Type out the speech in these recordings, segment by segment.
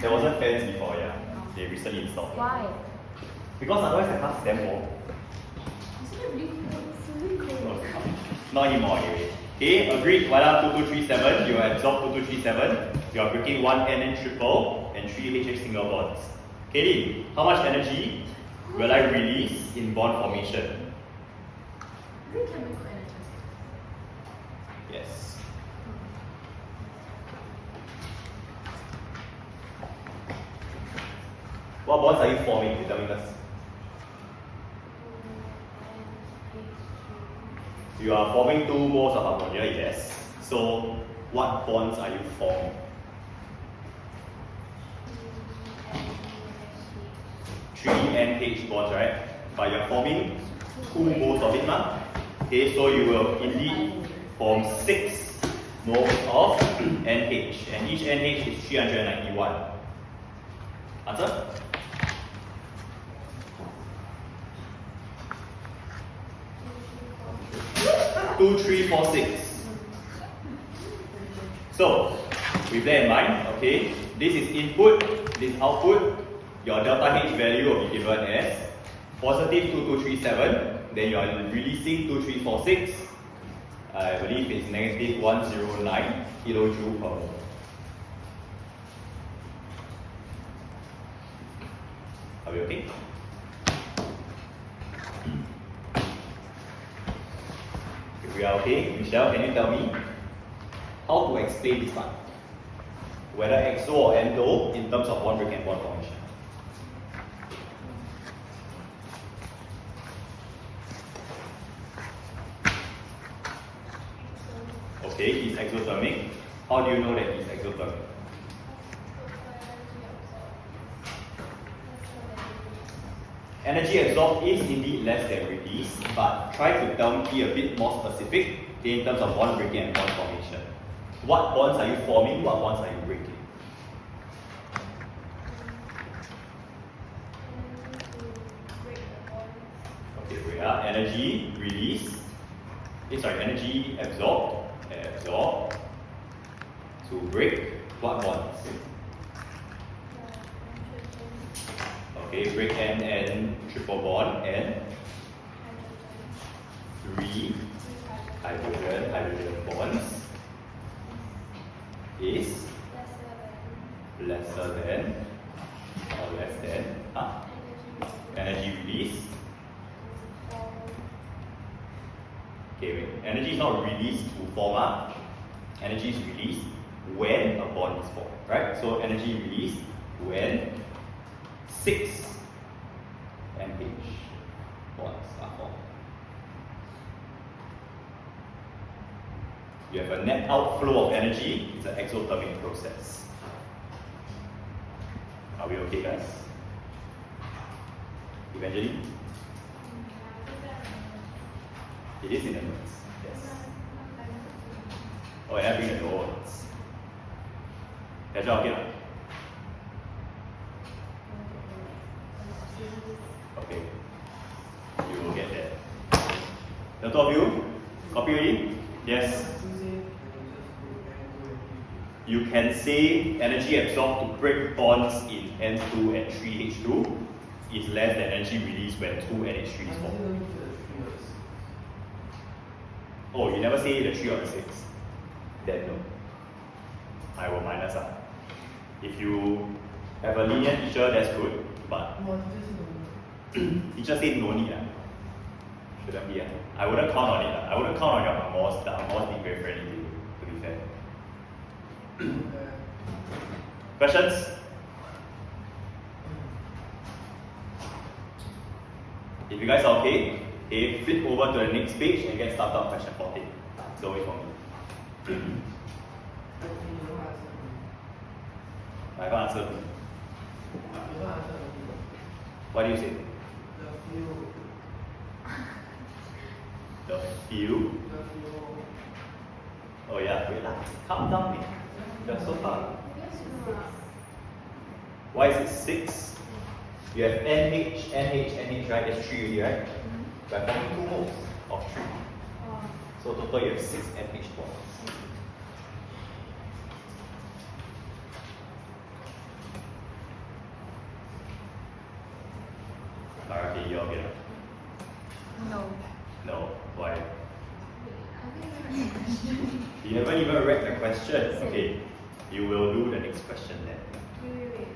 There wasn't fans before, yeah. They recently installed. Why? Because otherwise the class is damn warm. Isn't it really cool? It's really cool. Not anymore anyway. Okay, agreed. 2237, you absorb 2237. You are breaking 1 NN triple and 3 HH single bonds. Katie, how much energy will I release in bond formation? Chemical energy. Yes. What bonds are you forming? You tell me first. You are forming 2 moles of ammonia, yes. So, what bonds are you forming? Three NH bonds, right? But you're forming 2 moles of it, ma? Okay, so you will indeed form 6 moles of NH, and each NH is 391. Answer? 2, 3, 4, 6. So, with that in mind, okay, this is input, this is output. Your delta H value will be given as positive 2237. Then you are releasing 2346. I believe it's negative 109 kilojoule per mole. Are we okay? If we are okay, Michelle, can you tell me how to explain this one? Whether exo or endo in terms of bond break and bond formation. Okay, he's exothermic. How do you know that he's exothermic? Energy absorbed is indeed less than released, but try to tell me a bit more specific in terms of bond breaking and bond formation. What bonds are you forming? What bonds are you breaking? Okay, we are energy released. Energy absorbed to break what bonds? Okay, break N and triple bond and 3 hydrogen bonds is lesser than or less than energy release. Okay, wait. Energy is not released to form energy is released when a bond is formed, right? So energy released when 6 NH bonds are formed. You have a net outflow of energy. It's an exothermic process. Are we okay, guys? Eventually? It is in the notes. Yes. Oh, yeah, bring the notes. That's okay. Okay. You will get that. The two of you? Copy already? Yes. You can say energy absorbed to break bonds in N2 and 3H2 is less than energy released when 2 NH3 is formed. Oh, you never say the 3 or the 6? Then no. I will minus up. If you have a linear teacher, that's good, but teacher said no need. Shouldn't be. I wouldn't count on it. I wouldn't count on your Amos. The Amos being very friendly to be fair. Questions? If you guys are okay, flip over to the next page and get started on question 14. So wait for me. I have answered. What do you say? The few. Oh yeah, wait lah. Calm down, man. You're so far. Why is it 6? You have NH, right? That's 3 already, right? We're forming 2 moles of 3. So total you have 6 NH bonds. read the question. Okay, you will do the next question then. Wait.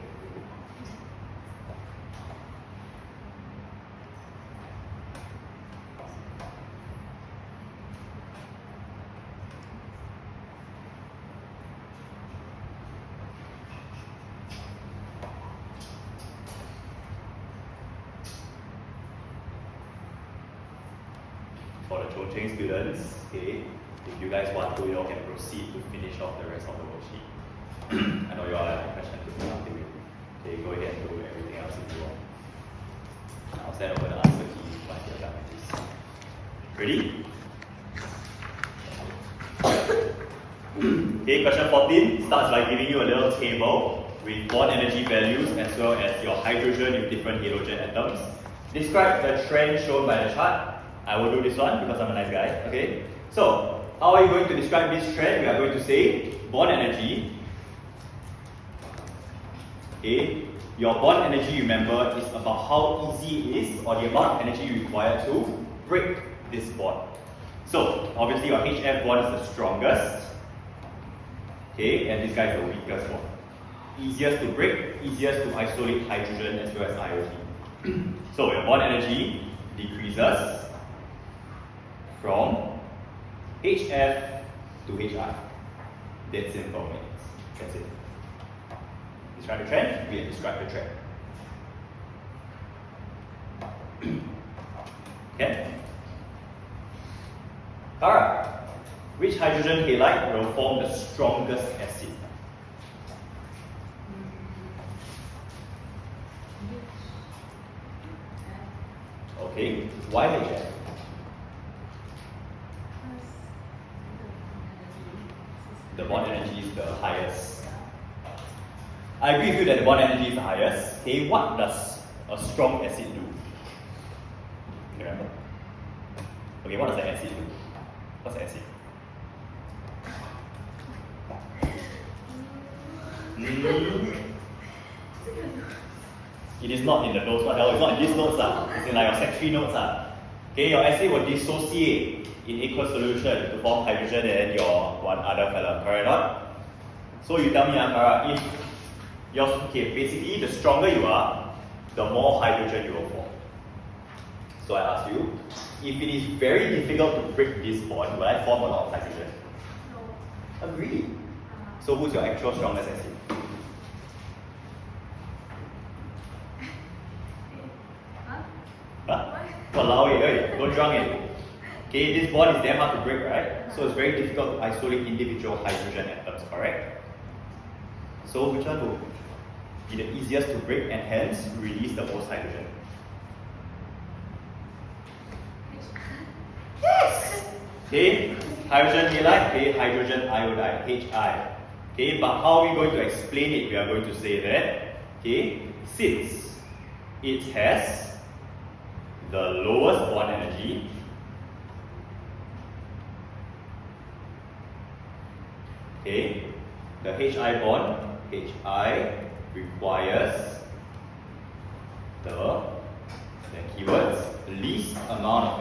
For the Chongqing students, okay, if you guys want to, you all can proceed to finish off the rest of the worksheet. I know you all have a question to do something with. Okay, go ahead and do everything else if you want. I'll send over the answer key once you're done with this. Ready? Okay, question 14 starts by giving you a little table with bond energy values as well as your hydrogen with different halogen atoms. Describe the trend shown by the chart. I will do this one because I'm a nice guy. Okay. So, how are you going to describe this trend? We are going to say bond energy. Okay. Your bond energy, remember, is about how easy it is or the amount of energy required to break this bond. So, obviously, your HF bond is the strongest. Okay, and this guy is the weakest one. Easiest to break, easiest to isolate hydrogen as well as iodine. So, your bond energy decreases from HF to HI. That's simple, mates. That's it. Describe the trend, we have described the trend. Okay? Alright. Which hydrogen halide will form the strongest acid? Okay, why HF? The bond energy is the highest. I agree with you that the bond energy is the highest. Okay, what does a strong acid do? Remember? Okay, what does the acid do? What's the acid? It is not in the notes, it's not in these notes. It's in like your Sec 3 notes. Okay, your acid will dissociate in aqueous solution to form hydrogen and your one other fella, correct or not? So you tell me, Kara, if basically the stronger you are, the more hydrogen you will form. So I ask you, if it is very difficult to break this bond, will I form a lot of hydrogen? No. Agree. So who's your actual strongest acid? Huh? Walao eh, don't drunk it. Okay, this bond is damn hard to break, right? So it's very difficult to isolate individual hydrogen atoms, correct? So which one will be the easiest to break and hence release the most hydrogen? Yes! Okay, hydrogen halide, okay, hydrogen iodide, HI. Okay, but how are we going to explain it? We are going to say that, okay, since it has the lowest bond energy, okay, the HI bond, HI requires the keywords, least amount of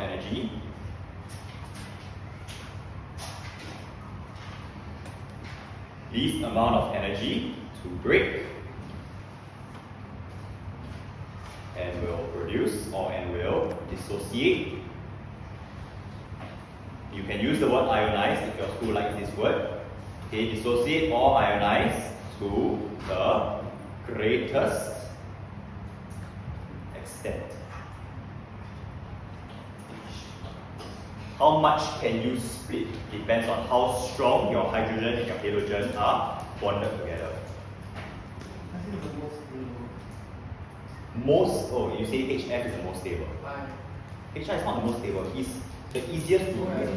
energy to break and will produce and will dissociate. You can use the word ionize if your school likes this word. Okay, dissociate or ionize to the greatest extent. How much can you split? Depends on how strong your hydrogen and your halogen are bonded together. I think the most stable. You say HF is the most stable. HI is not the most stable, he's the easiest to break.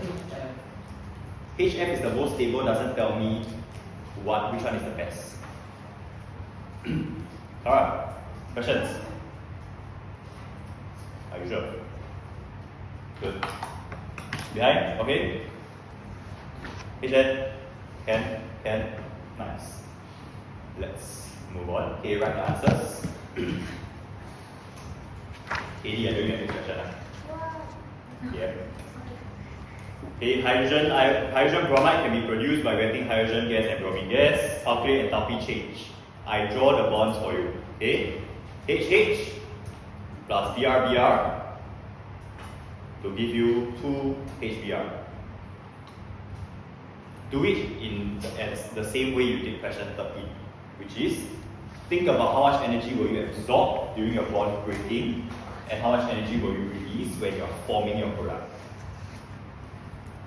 HF is the most stable, doesn't tell me which one is the best. Alright, questions? Are you sure? Good. Behind? Okay. HN? Can? Nice. Let's move on. Okay, write the answers. AD, are you doing a question? Wow. Yeah. Okay, hydrogen bromide can be produced by reacting hydrogen gas and bromine gas. Calculate enthalpy change. I draw the bonds for you. Okay, HH plus BRBR to give you 2 HBr. Do it in the same way you did question 13, which is think about how much energy will you absorb during your bond breaking and how much energy will you release when you're forming your product.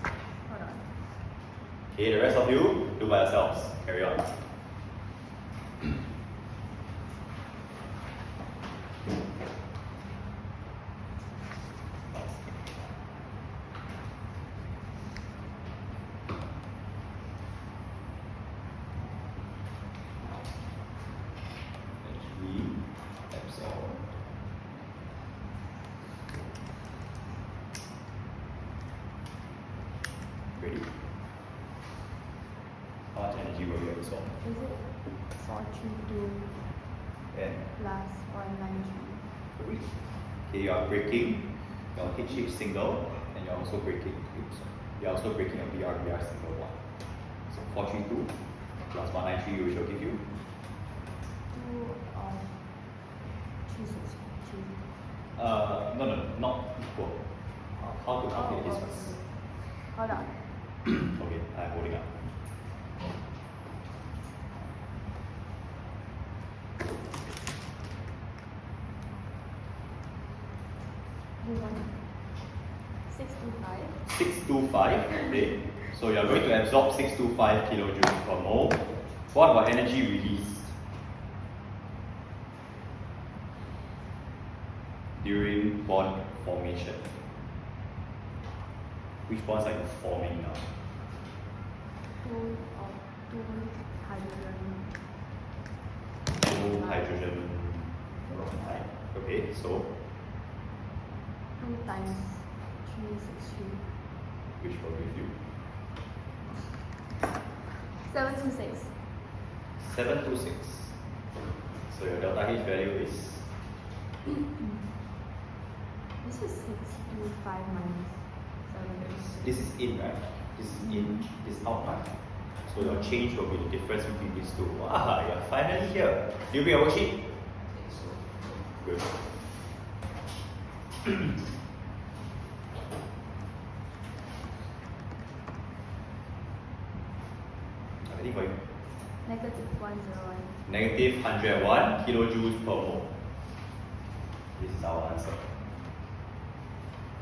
Hold on. Okay, the rest of you, do by yourselves. Carry on. Ready? How much energy will you absorb? Is it 432 And plus 193? okay, you are breaking your HH single and you're also breaking you're also breaking a BRBR single one. So 432 plus 193 which will give you 262. no, not equal. How to calculate this first? Hold on. Okay, I'm holding up. You want 625? 625, okay. So you're going to absorb 625 kilojoules per mole. What about energy released during bond formation? Which bonds are you forming now? 2 hydrogen. 2 hydrogen bromide. Okay, so 2 times 363. which will give you 726. 726. So your delta H value is This is 625 minus 726. this is in, right? This is in, this is out, right? So your change will be the difference between these two. Wow, you're finally here. Do you bring a worksheet? Good. I'm ready for you. Negative 101. Negative 101 kilojoules per mole. This is our answer.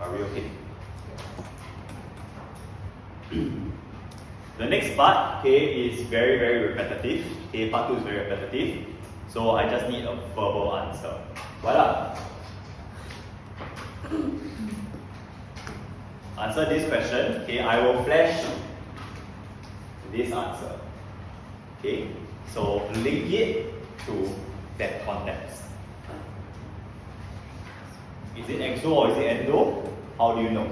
Are we okay? The next part, okay, is very, very repetitive. Okay, part 2 is very repetitive. So I just need a verbal answer. Voila. Answer this question. Okay, I will flash this answer. Okay, so link it to that context. Is it exo or is it endo? How do you know?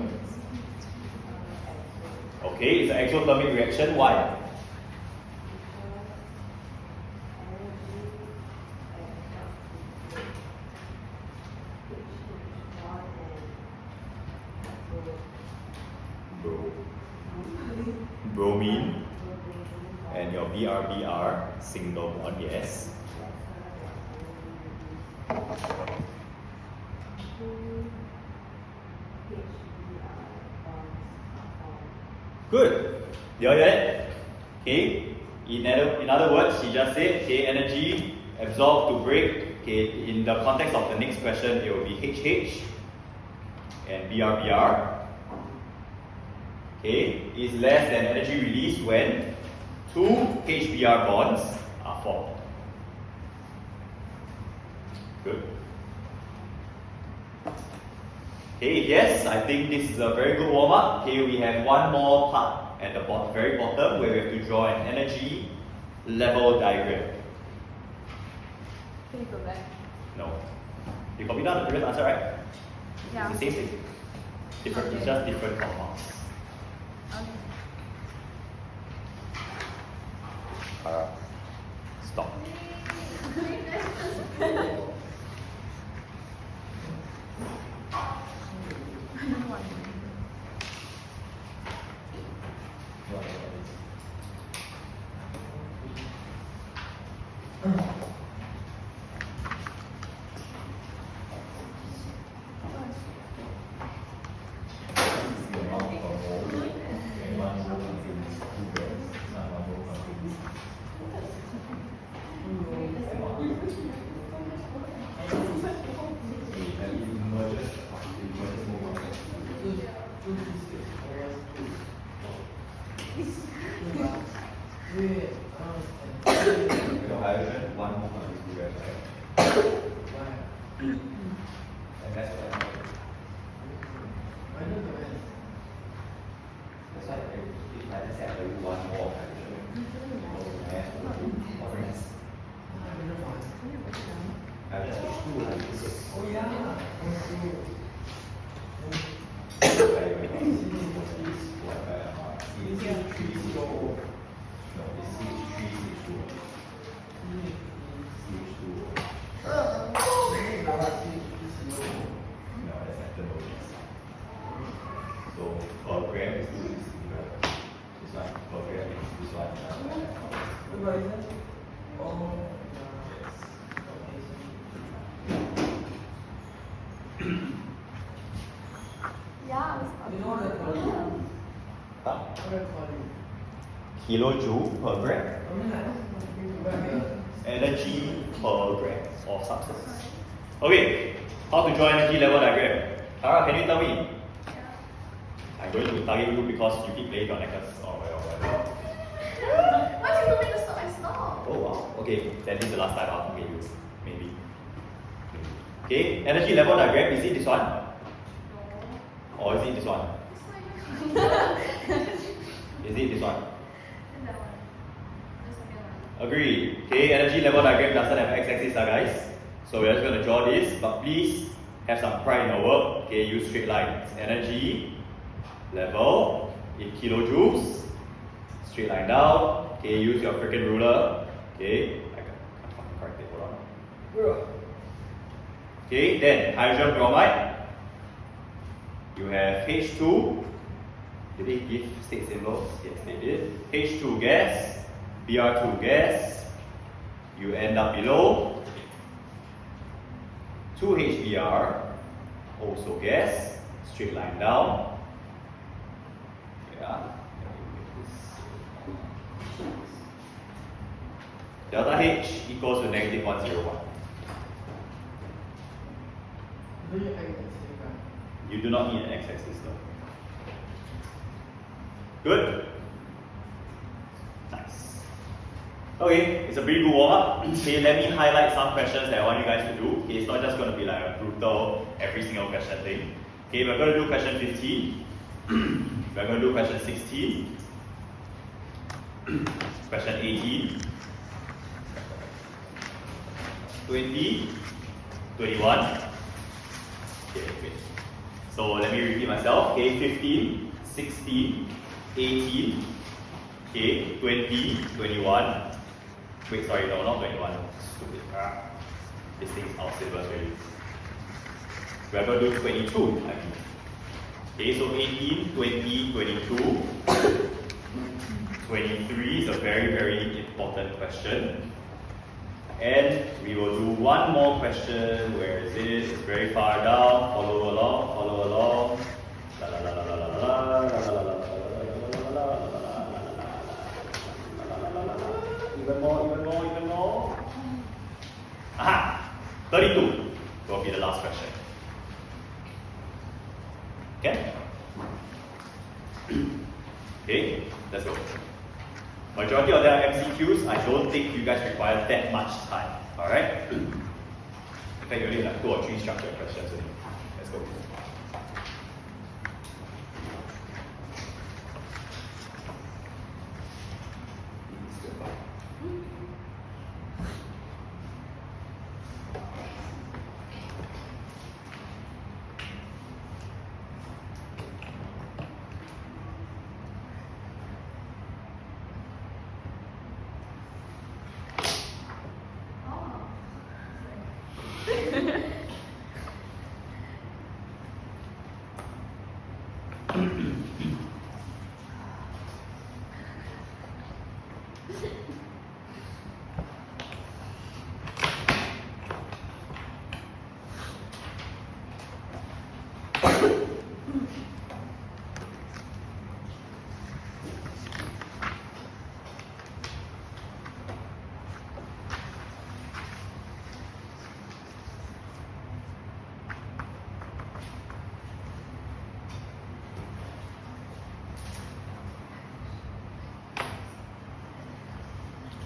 Okay, it's an exothermic reaction. Why? Bromine and your BRBR single bond, yes. Good. You all get it? Okay. In other words, she just said, okay, energy absorbed to break. Okay, in the context of the next question, it will be HH and BRBR. Okay, is less than energy released when 2 HBr bonds are formed. Good. Okay, yes, I think this is a very good warm-up. Okay, we have one more part at the very bottom where we have to draw an energy level diagram. Can you go back? No. You copied down the previous answer, right? Yeah. It's the same thing. Different, it's Okay. just different compounds. Okay. Stop. Kilojoule per gram. Energy per gram of substance. Okay, how to draw energy level diagram? Tara, can you tell me? I'm going to target you because you keep playing your necklace or whatever. Why did you make the stop? I stop. Oh wow. Okay, then this is the last time I'll meet you. Maybe. Okay, energy level diagram, is it this one? Or is it this one? Is it this one? Agree. Okay, energy level diagram doesn't have x-axis, guys. So we're just going to draw this, but please have some pride in your work. Okay, use straight lines. Energy level in kilojoules. Straight line down. Okay, use your freaking ruler. Okay, I can't fucking correct it. Hold on. Okay, then hydrogen bromide. You have H2. Did they give state symbols? Yes, they did. H2 gas. Br2 gas, you end up below 2HBr, also gas, straight line down. Yeah. Delta H equals to negative 101. You do not need an x-axis though. Good? Nice. Okay, it's a pretty good warm-up. Okay, let me highlight some questions that I want you guys to do. Okay, it's not just going to be like a brutal every single question thing. Okay, we're going to do question 15. We're going to do question 16. Question 18. 20. 21. Okay, wait. So let me repeat myself. Okay, 15, 16, 18. Okay, 20, 21. Wait, sorry, no, not 21. Stupid. This thing is out syllabus already. We are going to do 22, I mean. Okay, so 18, 20, 22. 23 is a very, very important question. And we will do one more question. Where is it? It's very far down. Follow along, follow along. La la la la la la la la la la la. Even more. Aha! 32 will be the last question. Okay? Okay, let's go. Majority of them are MCQs. I don't think you guys require that much time. Alright? In fact, you only have 2 or 3 structured questions only. Let's go.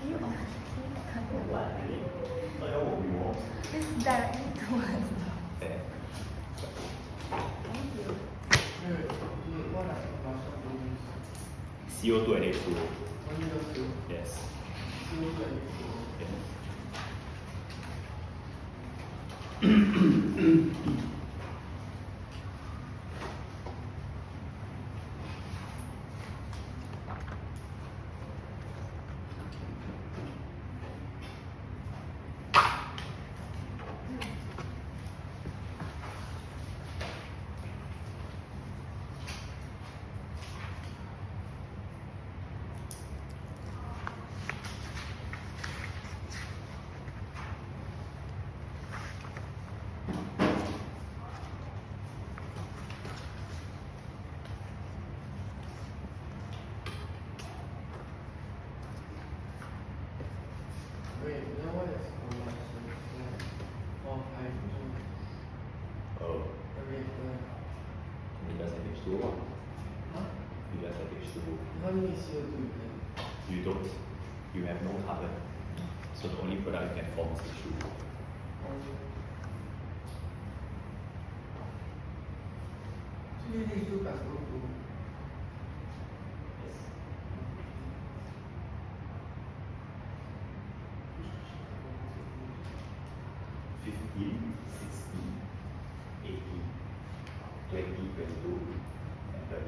you on It's directly towards the Thank you. What are the partial volumes? CO2 and H2O. Only those two. Yes. CO2 and H2O. Yes. Wait, now what is combustion? Or hydrogen? Oh, The reactor. you just have H2O. Huh? You just have H2O. How many CO2 then? You don't. You have no carbon. So the only product you can form is H2O. So you need two plus O2. Yes. 15, 16, 18, 20, 22, and 30.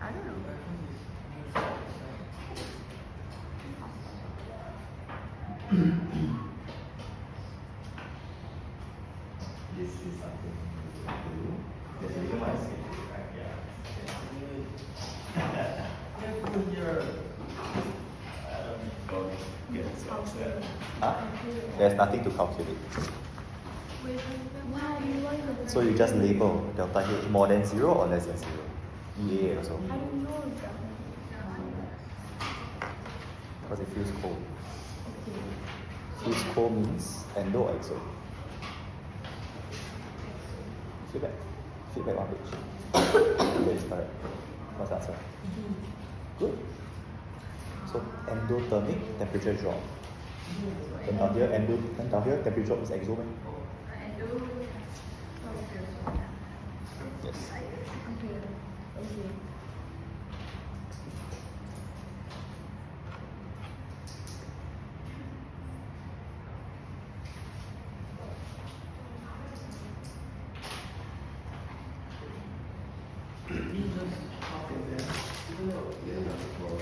I don't know. This is something to do. There's a reason why I say it, right? Yeah. Don't get yourself upset. Huh? There's nothing to calculate. Wow, you want to So you just label delta H more than 0 or less than 0. EA also. I don't know. Because it feels cold. Okay. Feels cold means endo or exo. Feedback. Feedback on page. Yes, correct. What's the answer? Good. So endothermic temperature drop. Then down here, temperature drop is exo. Yes. Okay. Okay. You just copy them. You know, you know,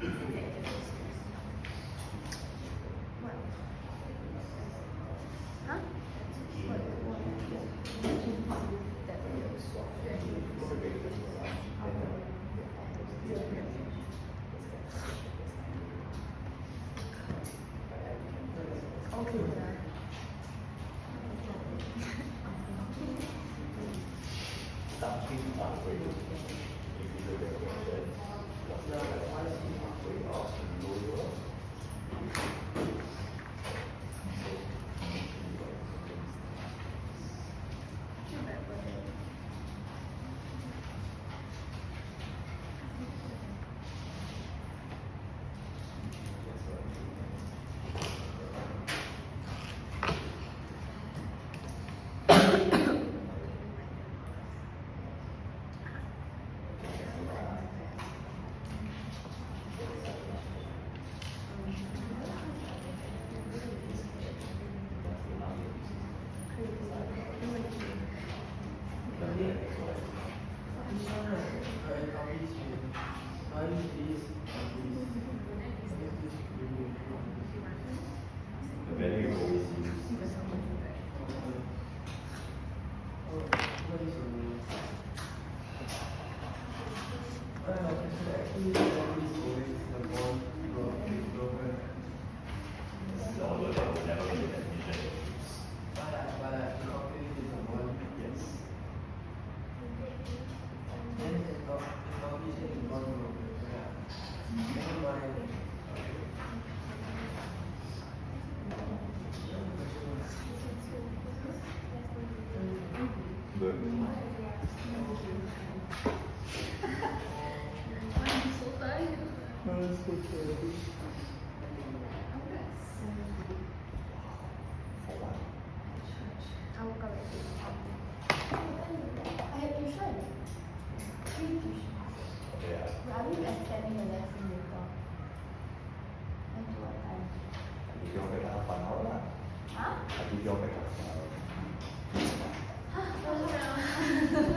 What? Huh? Okay. Something halfway. If you look at the question, what's the halfway of the lower? The value is always used. Although that will never be the definition of use. Yes. Good. For what? I woke up at 8. I had tuition. 3 tuition. Yeah. But I think extending the lesson later. Until what time? 你不用被他烦恼了， Huh? 还是不用被他烦恼了。 Huh?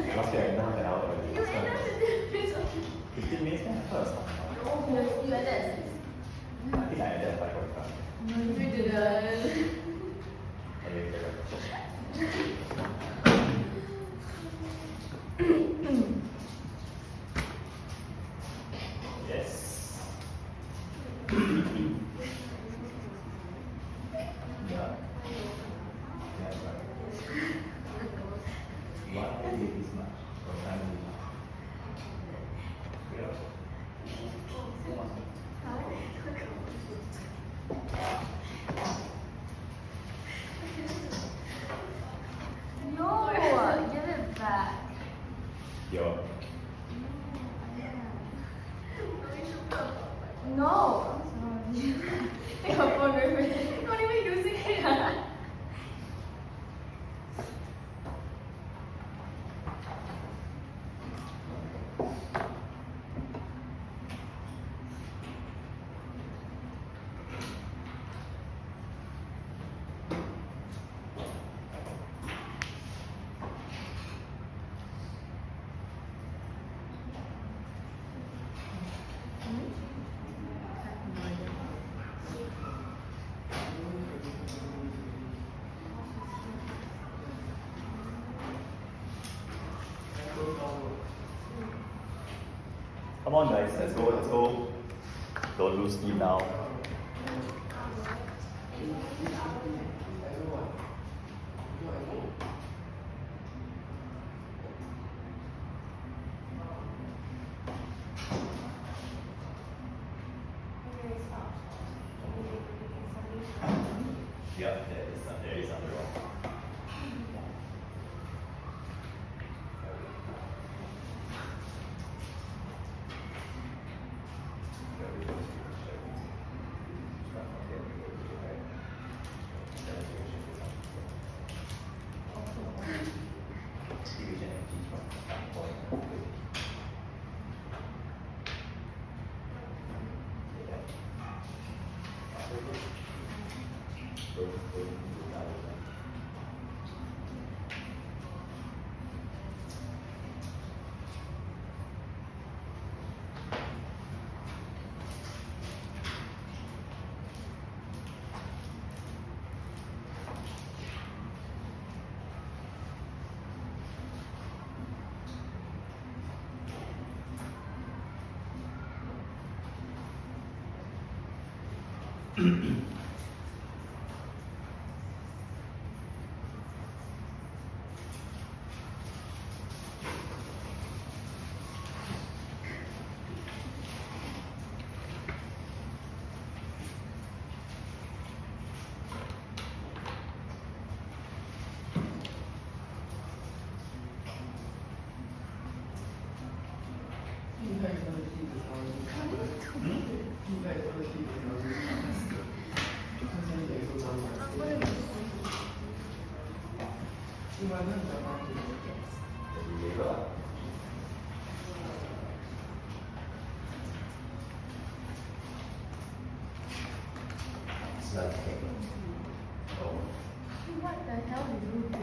Because they are enough an hour already. You end up to do this. 15 minutes then first. You ended at 6. I think I ended at 5:45. No, you didn't. Anyway, yes. Yeah. Yeah, right. What I did this much. What time is it? Yeah. No, give it back. Yo. No. I'm sorry. Take your phone with me. You're not even using it. Come on guys, let's go, let's go. Don't lose steam now. Yeah, there is something wrong. What the hell did you do?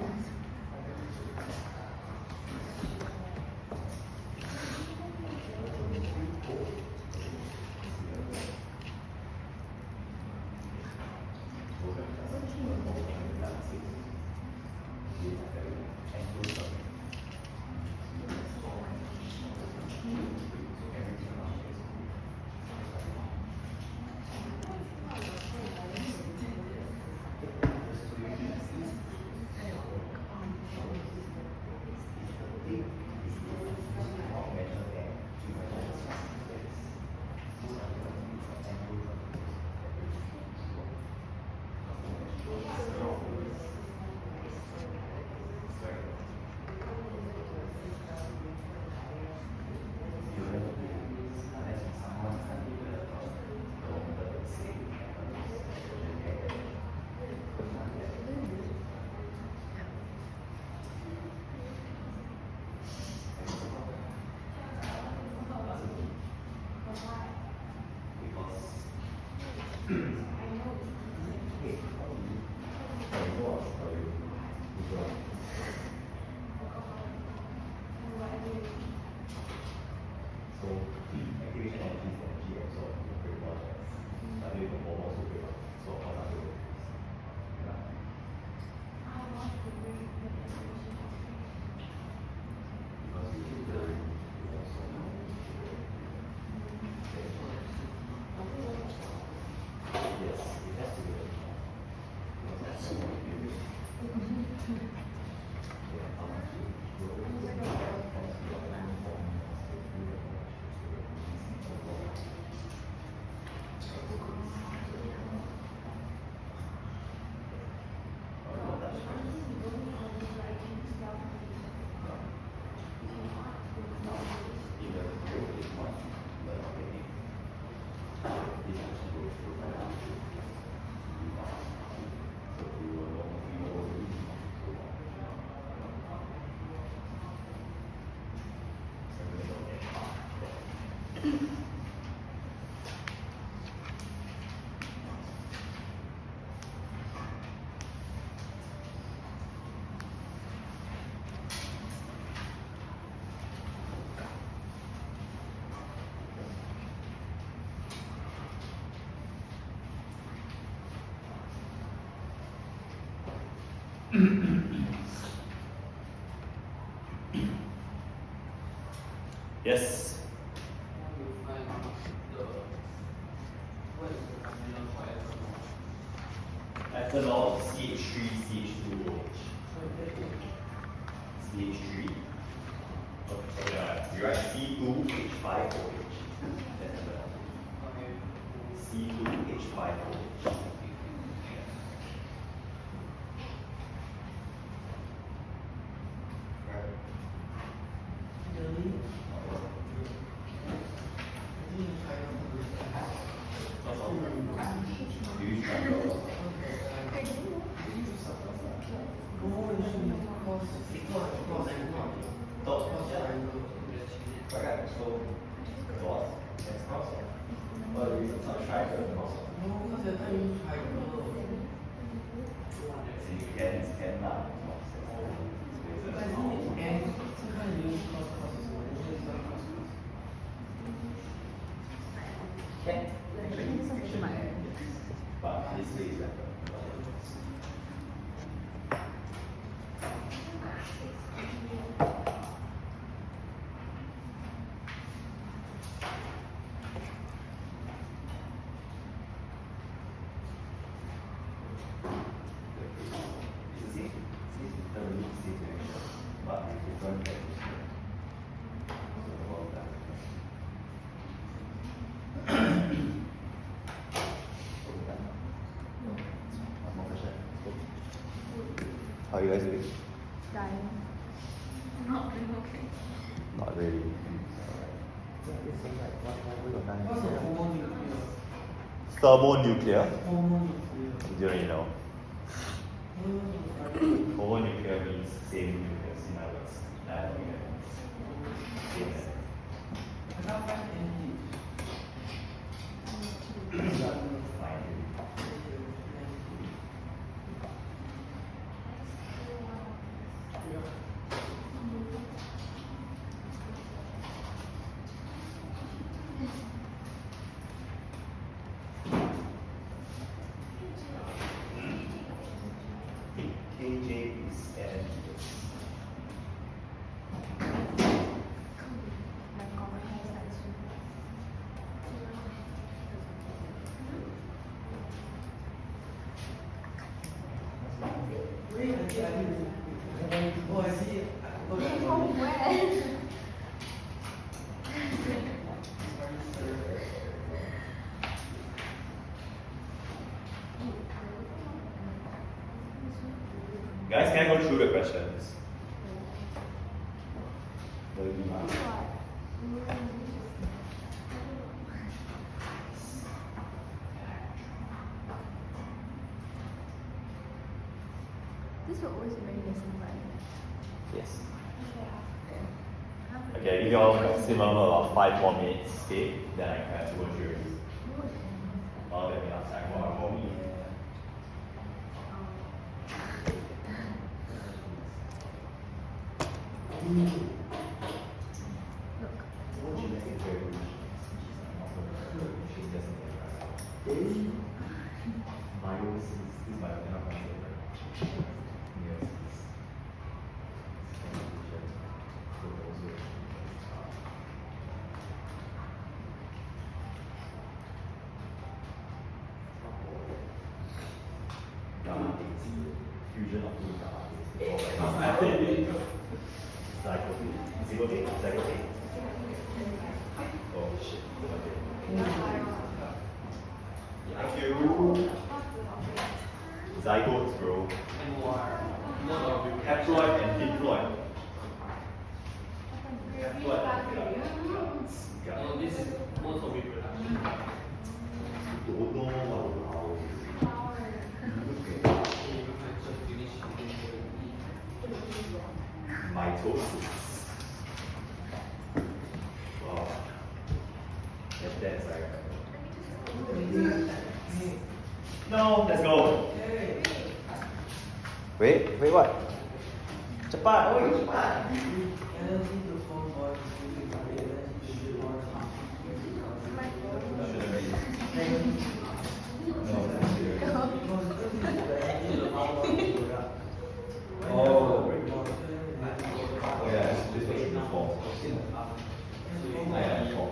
Yes. Ethanol, CH3, CH2OH. CH3. Okay, so you write C2H5OH. That's C2H5OH. guys doing? Dying. Not doing okay. Not really. What's a homonuclear? Thermonuclear? Homonuclear. You don't really know. Homonuclear means same nucleus, in other words. I can't find any. KJ is N. Oh, I see it. From where? Guys, can I go through the questions? This will always be very missing, right? Yes. Okay, give you all maximum about 5 more minutes, okay? Then I can have to go through it. Oh, let me ask time for our mommy. Fusion of two Zygote? Oh shit. Thank you. Zygotes, bro. Haploid and diploid. Oh, this is most of reproduction. Don't know what mitosis. Wow. That's like. No, let's go. Wait, what? Cepat, oi, cepat. Energy to form body, energy to form Oh, yeah, this was before. I am before.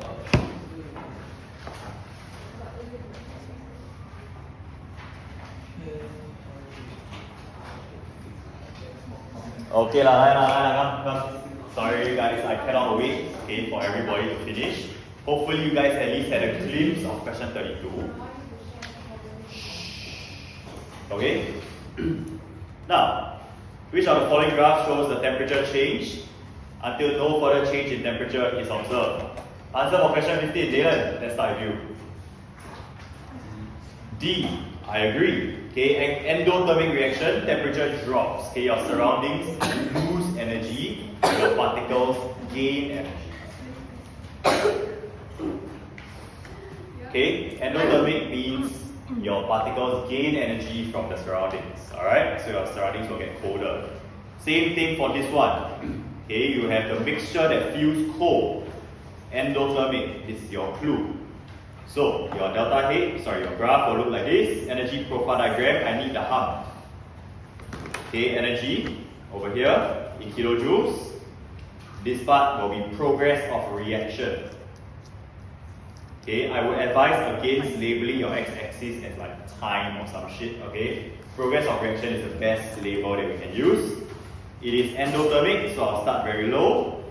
Okay lah, sorry guys, I cannot wait, okay, for everybody to finish. Hopefully you guys at least had a glimpse of question 32. Okay? Now, which of the following graphs shows the temperature change until no further change in temperature is observed? Answer for question 15, Dylan, let's start with you. D, I agree. Okay, endothermic reaction, temperature drops. Okay, your surroundings lose energy, your particles gain energy. Okay, endothermic means your particles gain energy from the surroundings. Alright, so your surroundings will get colder. Same thing for this one. Okay, you have the mixture that feels cold. Endothermic is your clue. So your delta H, your graph will look like this. Energy profile diagram, I need the hump. Okay, energy over here in kilojoules. This part will be progress of reaction. Okay, I would advise against labeling your x-axis as like time or some shit, okay? Progress of reaction is the best label that we can use. It is endothermic, so I'll start very low,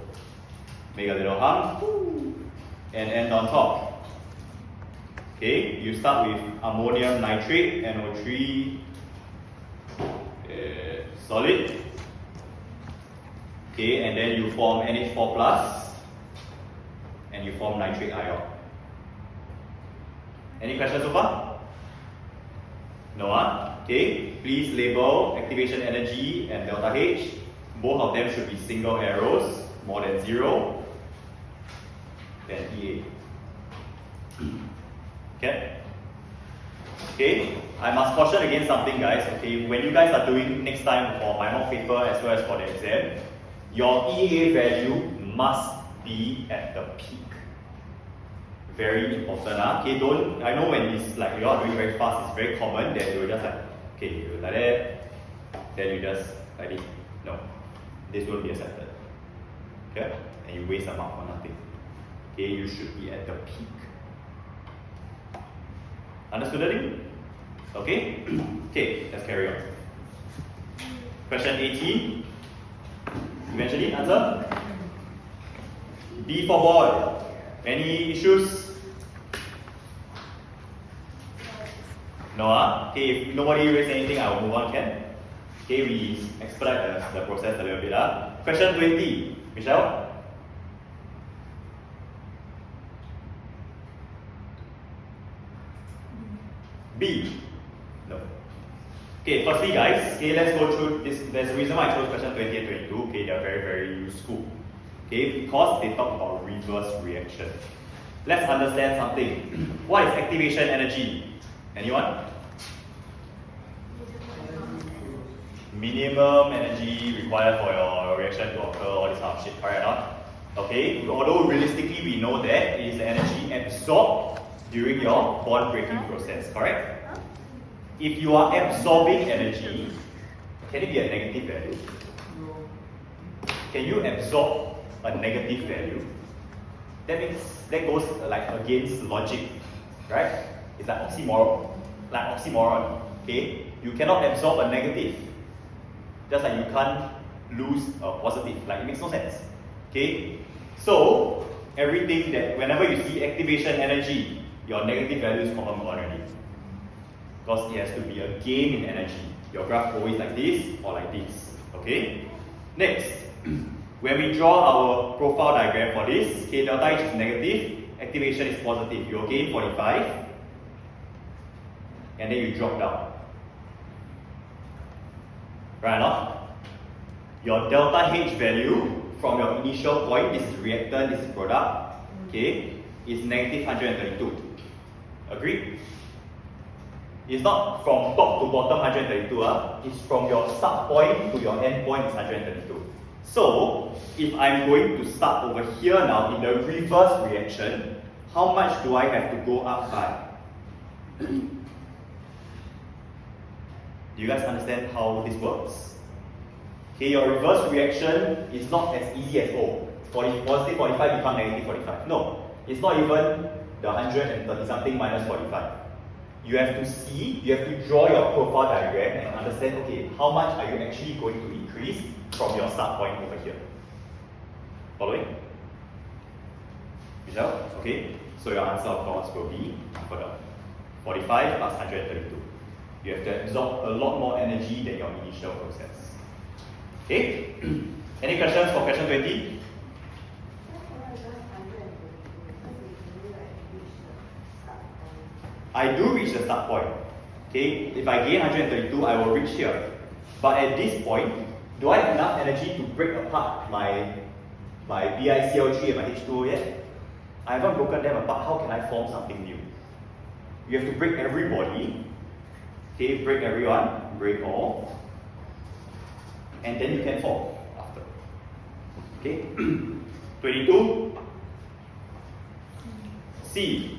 make a little hump, and end on top. Okay, you start with ammonium nitrate, NO3, solid. Okay, and then you form NH4 plus and you form nitric ion. Any questions so far? No, okay, please label activation energy and delta H. Both of them should be single arrows, more than 0, then EA. Okay? Okay, I must caution against something, guys. Okay, when you guys are doing next time for my mock paper as well as for the exam, your EA value must be at the peak. Very important. Okay, don't, I know when it's like you are doing very fast, it's very common that you're just like, okay, you like that, then you just like this. No, this won't be accepted. Okay, and you waste a mark for nothing. Okay, you should be at the peak. Understood it? Okay? Okay, let's carry on. Question 18. Eventually, answer? B for boy. Any issues? No, okay, if nobody raised anything, I will move on, can? Okay, we expedite the process a little bit. Question 20. Michelle? B. No. Okay, firstly guys, okay, let's go through this. There's a reason why I chose question 20 and 22. Okay, they're very, very useful. Okay, because they talk about reverse reaction. Let's understand something. What is activation energy? Anyone? Minimum energy required for your reaction to occur, all this kind of shit, correct or not? Okay, although realistically we know that it is the energy absorbed during your bond breaking process, correct? If you are absorbing energy, can it be a negative value? Can you absorb a negative value? That means that goes like against logic, right? It's like oxymoron. Okay, you cannot absorb a negative, just like you can't lose a positive. Like it makes no sense. Okay, so everything that whenever you see activation energy, your negative value is confirmed already, because it has to be a gain in energy. Your graph always like this or like this. Okay. Next, when we draw our profile diagram for this, okay, delta H is negative, activation is positive. You gain 45, and then you drop down. Right or not? Your delta H value from your initial point, this is reactant, this is product, okay, is negative 132. Agreed? It's not from top to bottom 132, it's from your start point to your end point is 132. So, if I'm going to start over here now in the reverse reaction, how much do I have to go up by? Do you guys understand how this works? Okay, your reverse reaction is not as easy as, oh, positive 45 become negative 45. No, it's not even the 130 something minus 45. You have to see, you have to draw your profile diagram and understand, okay, how much are you actually going to increase from your start point over here. Following? Michelle? Okay, so your answer of course will be for the 45 plus 132. You have to absorb a lot more energy than your initial process. Okay? Any questions for question 20? I do reach the start point. Okay, if I gain 132, I will reach here. But at this point, do I have enough energy to break apart my BiCl3 and my H2O yet? I haven't broken them apart. How can I form something new? You have to break everybody. Okay, break everyone, break all, and then you can form after. Okay, 22. C.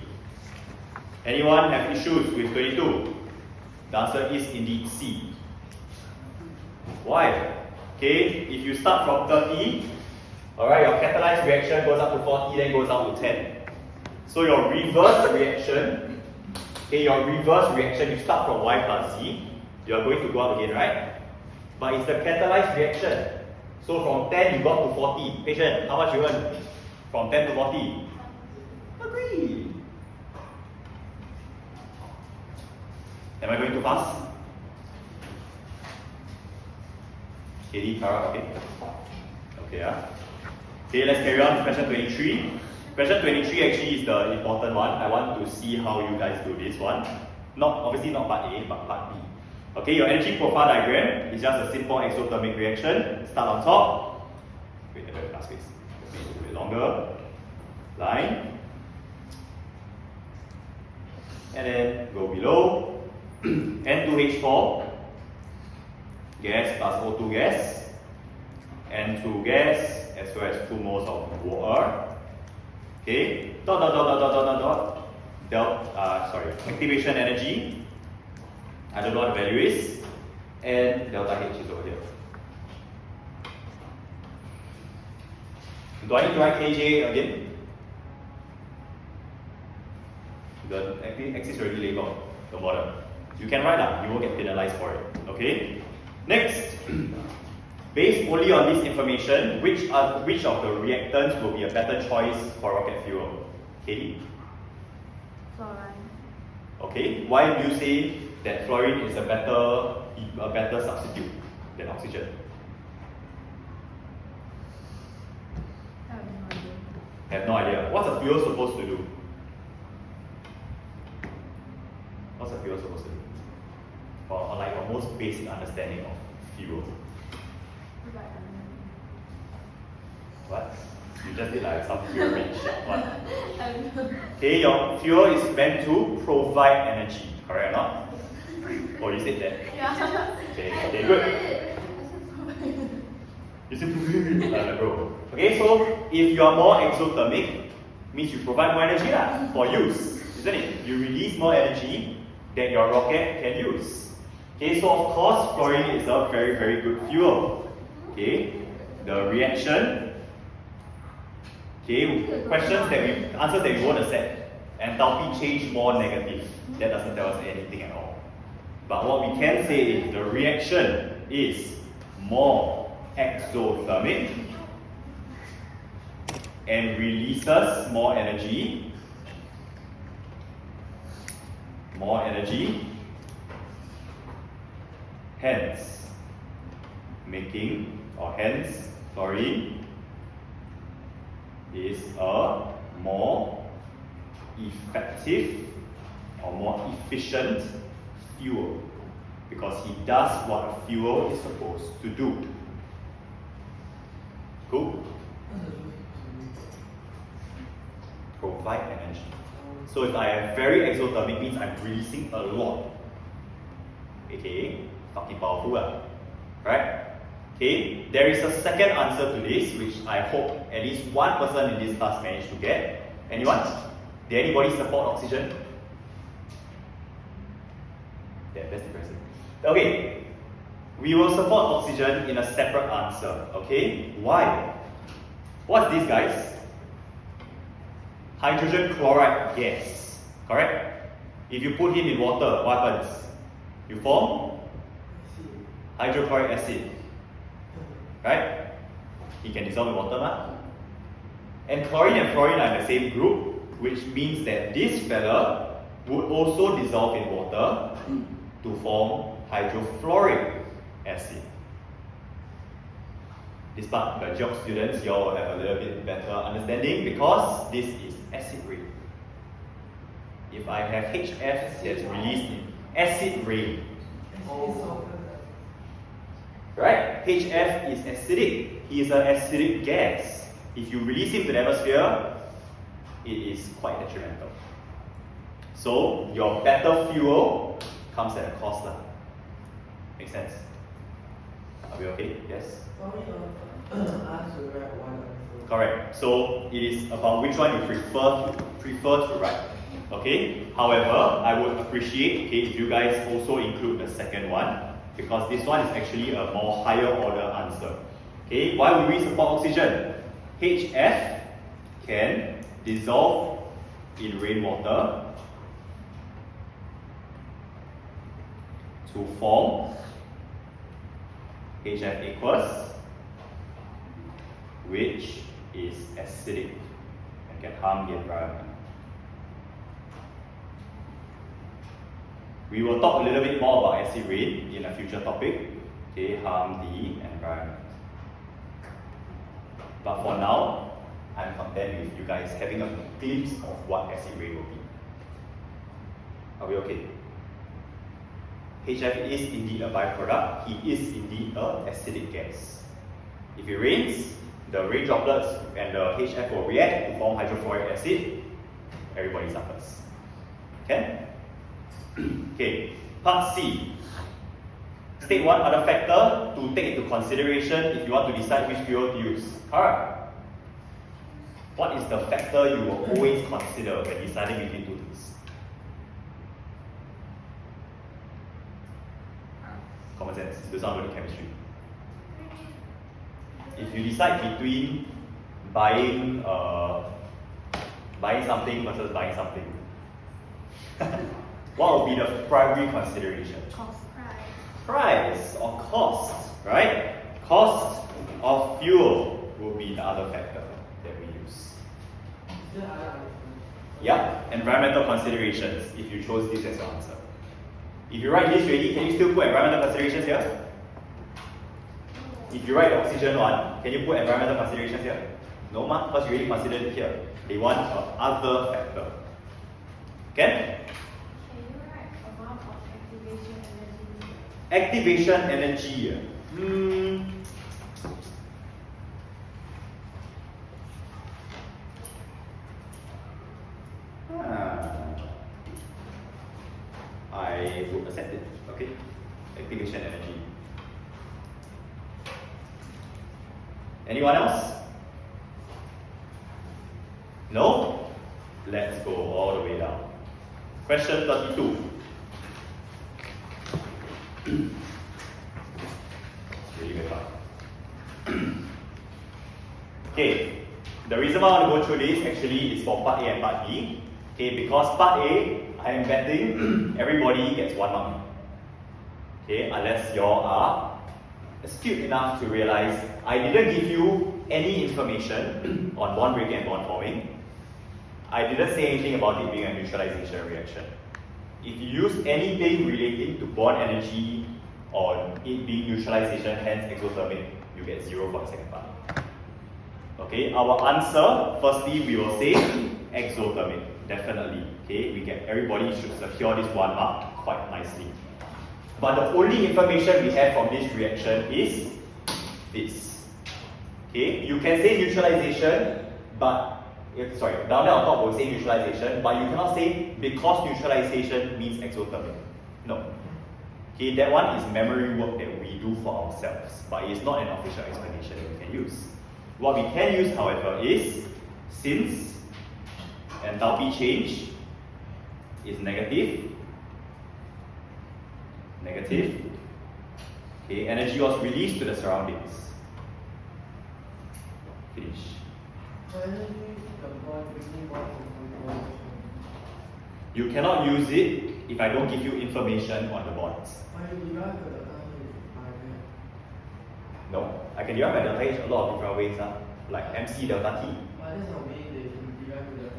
Anyone have issues with 22? The answer is indeed C. Why? Okay, if you start from 30, alright, your catalyzed reaction goes up to 40, then goes down to 10. So your reverse reaction, okay, you start from Y plus Z, you are going to go up again, right? But it's the catalyzed reaction. So from 10 you got to 40. Patient, how much you earn? From 10 to 40? Agree. Am I going too fast? Katie, Kara, okay? Okay, Okay, let's carry on to question 23. Question 23 actually is the important one. I want to see how you guys do this one. Obviously not part A, but part B. Okay, your energy profile diagram is just a simple exothermic reaction. Start on top. Wait, I have last space. Make it a bit longer. Line. And then go below. N2H4 gas plus O2 gas. N2 gas as well as 2 moles of water. Okay, activation energy. I don't know what the value is, and delta H is over here. Do I need to write Kj again? The axis already labeled, don't bother. You can write that, you won't get penalized for it. Okay? Next, based only on this information, which of the reactants will be a better choice for rocket fuel? Katie? Fluorine. Okay, why do you say that fluorine is a better substitute than oxygen? I have no idea. Have no idea. What's a fuel supposed to do? What's a fuel supposed to do? Or like a most basic understanding of fuel. What? You just did like some pyramid shit. What? Okay, your fuel is meant to provide energy, correct or not? Oh, you said that? Yeah. Okay, good. You said bro. Okay, so if you are more exothermic, means you provide more energy for use, isn't it? You release more energy that your rocket can use. Okay, so of course, fluorine is a very, very good fuel. Okay, the reaction. Okay, answers that we won't accept. Enthalpy change more negative. That doesn't tell us anything at all. But what we can say is the reaction is more exothermic and releases more energy. Hence, fluorine is a more effective or more efficient fuel because he does what a fuel is supposed to do. Cool? Provide energy. So if I am very exothermic, means I'm releasing a lot. aka fucking powerful, right? Okay, there is a second answer to this, which I hope at least one person in this class managed to get. Anyone? Did anybody support oxygen? Yeah, that's the person. Okay, we will support oxygen in a separate answer. Okay, why? What's this, guys? Hydrogen chloride gas, correct? If you put him in water, what happens? You form hydrochloric acid, right? He can dissolve in water, and chlorine and fluorine are in the same group, which means that this fella would also dissolve in water to form hydrofluoric acid. This part, the geog students, you all will have a little bit better understanding because this is acid rain. If I have HF that's released in acid rain, right? HF is acidic. He is an acidic gas. If you release him to the atmosphere, it is quite detrimental. So your better fuel comes at a cost. Make sense? Are we okay? Yes? Correct. So it is about which one you prefer to write. Okay? However, I would appreciate if you guys also include the second one, because this one is actually a more higher order answer. Okay? Why would we support oxygen? HF can dissolve in rainwater to form HF aqueous, which is acidic and can harm the environment. We will talk a little bit more about acid rain in a future topic. okay, harm the environment. But for now, I'm content with you guys having a glimpse of what acid rain will be. Are we okay? HF is indeed a byproduct. He is indeed an acidic gas. If it rains, the rain droplets and the HF will react to form hydrofluoric acid. Everybody suffers. Okay? Okay. Part C. State one other factor to take into consideration if you want to decide which fuel to use. Alright. What is the factor you will always consider when deciding between two things? Common sense. It does not go to chemistry. If you decide between buying something versus buying something, what will be the primary consideration? Cost, price. Price or cost, right? Cost of fuel will be the other factor that we use. Yeah, environmental considerations if you chose this as your answer. If you write this already, can you still put environmental considerations here? If you write the oxygen one, can you put environmental considerations here? No, because you already considered it here. They want other factor. Okay? Can you write amount of activation energy? Activation energy. I would accept it. Okay? Activation energy. Anyone else? No? Let's go all the way down. Question 32. Really good fun. Okay, the reason why I want to go through this actually is for part A and part B. Okay, because part A, I am betting everybody gets 1 mark. Okay, unless you all are astute enough to realize I didn't give you any information on bond breaking and bond forming. I didn't say anything about it being a neutralization reaction. If you use anything relating to bond energy or it being neutralization, hence exothermic, you get 0 for the second part. Okay, our answer, firstly, we will say exothermic, definitely. Okay, everybody should secure this 1 mark quite nicely. But the only information we have from this reaction is this. Okay, you can say neutralization, but down there on top we'll say neutralization, but you cannot say because neutralization means exothermic. No. Okay, that one is memory work that we do for ourselves, but it is not an official explanation that we can use. What we can use, however, is since enthalpy change is negative, okay, energy was released to the surroundings. Finish. You cannot use it if I don't give you information on the bonds. No, I can derive by delta H a lot of different ways, like MC delta T.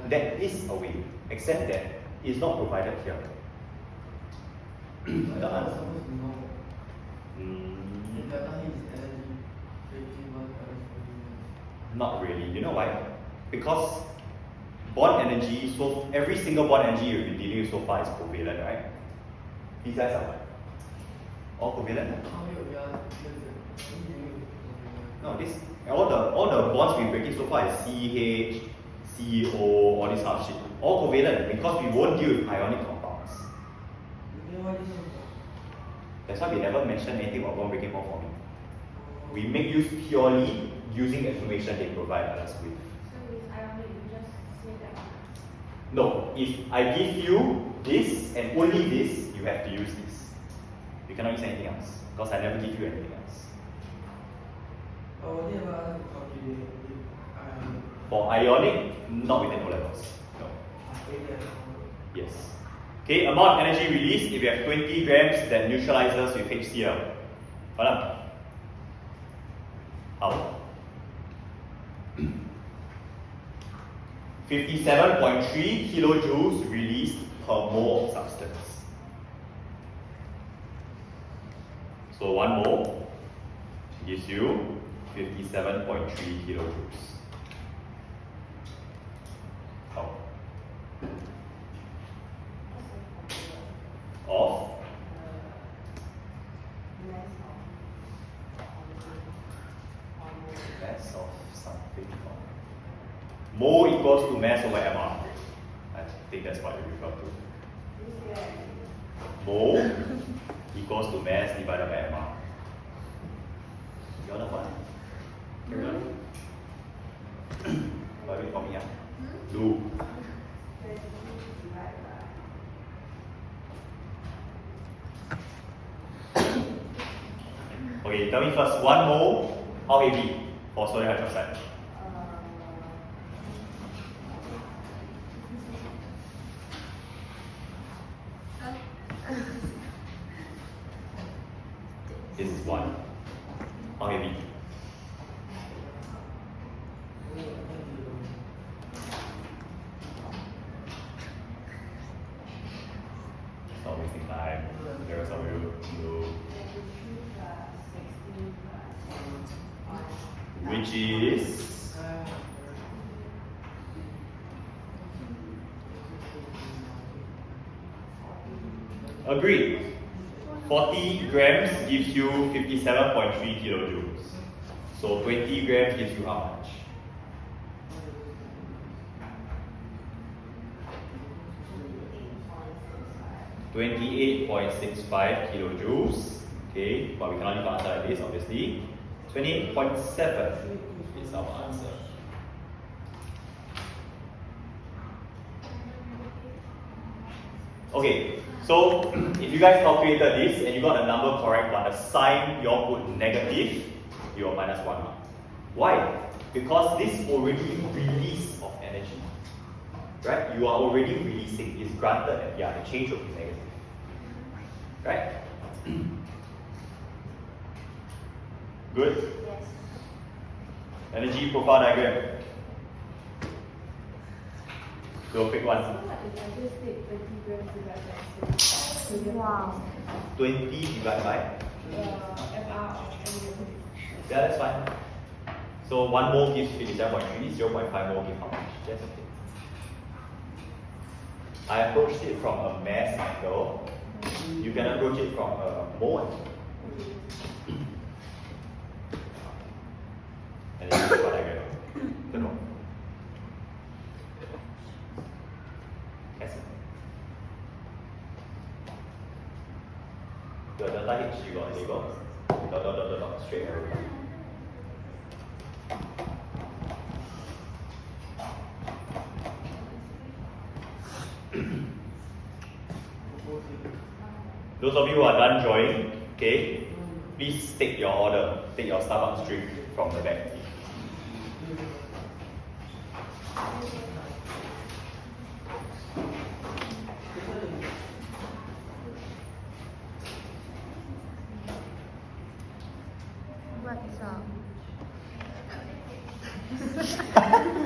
That is a way, except that it's not provided here. The answer. Not really. You know why? Because bond energy, so every single bond energy you've been dealing with so far is covalent, right? These guys are what? All covalent? No, all the bonds we're breaking so far is CH, CO, all this kind of shit. All covalent because we won't deal with ionic compounds. That's why we never mentioned anything about bond breaking, bond forming. We make use purely using the information they provide us with. So with ionic, you just say that? No, if I give you this and only this, you have to use this. You cannot use anything else because I never give you anything else. For ionic, not within O levels. No. Yes. Okay, amount of energy released if you have 20 grams that neutralizes with HCl. How? 57.3 kilojoules released per mole of substance. So 1 mole gives you 57.3 kilojoules. How? Of? Mass of something. Mole equals to mass over MR. I think that's what you refer to. Mole equals to mass divided by MR. You want one? Carry on. Wait for me, yeah? Do. Okay, tell me first, 1 mole, how heavy for sodium hydroxide? This is 1. How heavy? Not wasting time. There are some of you who, which is agreed. 40 grams gives you 57.3 kilojoules. So 20 grams gives you how much? $28.65 kilojoules. Okay, but we cannot leave the answer like this, obviously. 28.7 is our answer. Okay, so if you guys calculated this and you got the number correct but the sign you all put negative, you are minus 1 mark. Why? Because this already release of energy. Right? You are already releasing. It's granted that yeah, the change will be negative. Right? Good? Yes. Energy profile diagram. Go pick one. Wow. 20 divided by? Yeah, that's fine. So 1 mole gives 57.3, 0.5 mole gives how much? That's okay. I approached it from a mass angle. You can approach it from a mole angle. And then you see what I get. Don't know. Yes. Your delta H, you got a label? Dot, straight arrow. Those of you who are done drawing, okay, please take your order, take your Starbucks drink from the back.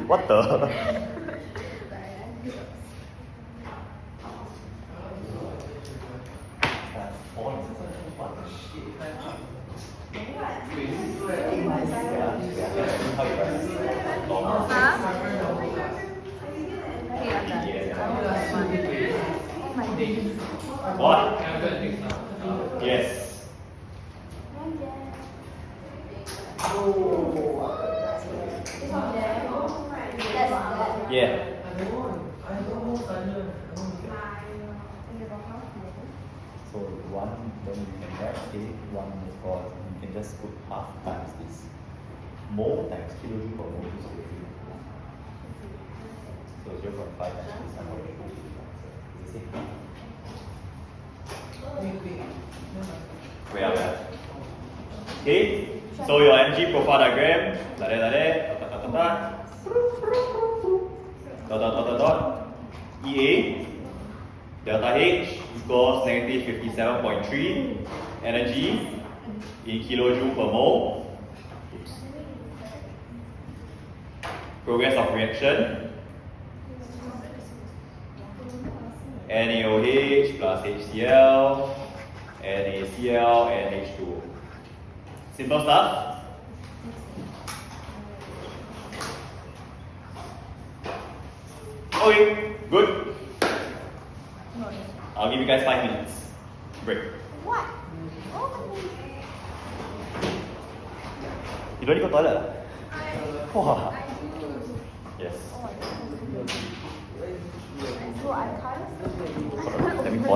What the? What? Yes. Yeah. So 1, then you can write okay, 1 is called, you can just put half times this. Mole times kilojoule per mole is 0.3. So 0.5 times this one is the same. Wait up. Okay, so your energy profile diagram, like that, dot, EA, delta H equals negative 57.3, energy in kilojoule per mole. Oops. Progress of reaction, NaOH plus HCl, NaCl, and H2O. Simple stuff. Okay, good. No. I'll give you guys 5 minutes. Break. What? Oh. You don't need to go toilet? Wow. I do. Yes. Oh, I do. So I can't. Let me pause.